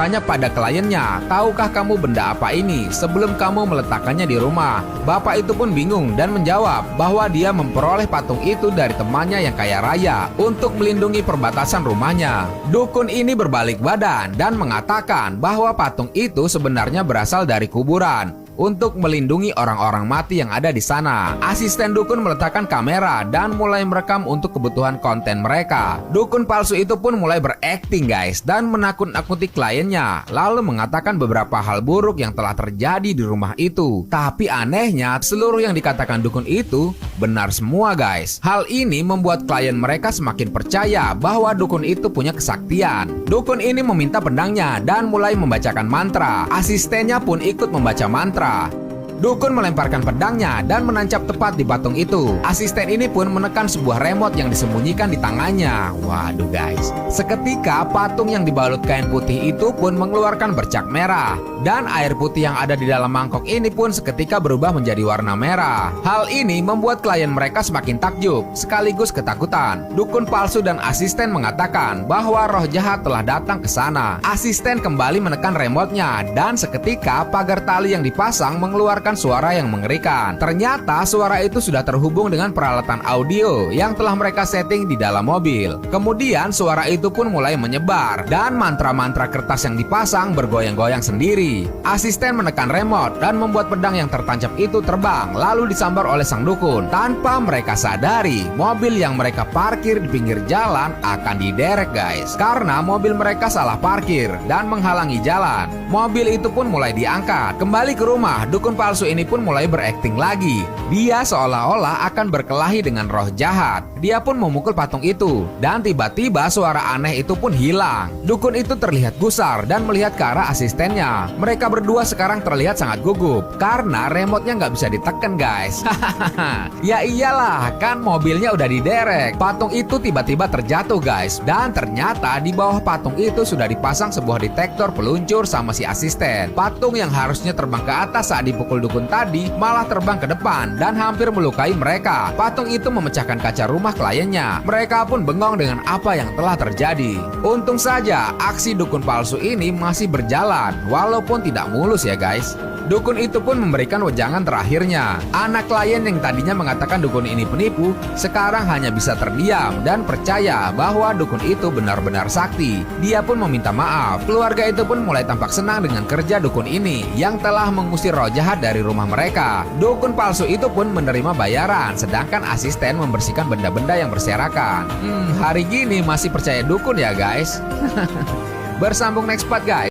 bertanya pada kliennya, "Tahukah kamu benda apa ini sebelum kamu meletakkannya di rumah?" Bapak itu pun bingung dan menjawab bahwa dia memperoleh patung itu dari temannya yang kaya raya untuk melindungi perbatasan rumahnya. Dukun ini berbalik badan dan mengatakan bahwa patung itu sebenarnya berasal dari kuburan untuk melindungi orang-orang mati yang ada di sana. Asisten dukun meletakkan kamera dan mulai merekam untuk kebutuhan konten mereka. Dukun palsu itu pun mulai berakting guys dan menakut-nakuti kliennya, lalu mengatakan beberapa hal buruk yang telah terjadi di rumah itu. Tapi anehnya, seluruh yang dikatakan dukun itu benar semua guys. Hal ini membuat klien mereka semakin percaya bahwa dukun itu punya kesaktian. Dukun ini meminta pedangnya dan mulai membacakan mantra. Asistennya pun ikut membaca mantra. Dukun melemparkan pedangnya dan menancap tepat di patung itu. Asisten ini pun menekan sebuah remote yang disembunyikan di tangannya. Waduh guys. Seketika patung yang dibalut kain putih itu pun mengeluarkan bercak merah. Dan air putih yang ada di dalam mangkok ini pun seketika berubah menjadi warna merah. Hal ini membuat klien mereka semakin takjub sekaligus ketakutan. Dukun palsu dan asisten mengatakan bahwa roh jahat telah datang ke sana. Asisten kembali menekan remote-nya dan seketika pagar tali yang dipasang mengeluarkan suara yang mengerikan. Ternyata suara itu sudah terhubung dengan peralatan audio yang telah mereka setting di dalam mobil. Kemudian suara itu pun mulai menyebar dan mantra-mantra kertas yang dipasang bergoyang-goyang sendiri. Asisten menekan remote dan membuat pedang yang tertancap itu terbang lalu disambar oleh sang dukun. Tanpa mereka sadari, mobil yang mereka parkir di pinggir jalan akan diderek guys, karena mobil mereka salah parkir dan menghalangi jalan. Mobil itu pun mulai diangkat. Kembali ke rumah, dukun palsu ini pun mulai berakting lagi. Dia seolah-olah akan berkelahi dengan roh jahat. Dia pun memukul patung itu dan tiba-tiba suara aneh itu pun hilang. Dukun itu terlihat gusar dan melihat ke arah asistennya. Mereka berdua sekarang terlihat sangat gugup karena remote-nya nggak bisa ditekan guys. Ya iyalah, kan mobilnya udah diderek. Patung itu tiba-tiba terjatuh guys. Dan ternyata di bawah patung itu sudah dipasang sebuah detektor peluncur sama si asisten. Patung yang harusnya terbang ke atas saat dipukul dukun tadi malah terbang ke depan dan hampir melukai mereka. Patung itu memecahkan kaca rumah kliennya. Mereka pun bengong dengan apa yang telah terjadi. Untung saja aksi dukun palsu ini masih berjalan walaupun tidak mulus ya guys. Dukun itu pun memberikan wejangan terakhirnya. Anak klien yang tadinya mengatakan dukun ini penipu, sekarang hanya bisa terdiam dan percaya bahwa dukun itu benar-benar sakti. Dia pun meminta maaf. Keluarga itu pun mulai tampak senang dengan kerja dukun ini yang telah mengusir roh jahat dari rumah mereka. Dukun palsu itu pun menerima bayaran, sedangkan asisten membersihkan benda-benda yang berserakan. Hari gini masih percaya dukun ya guys. Bersambung next part guys.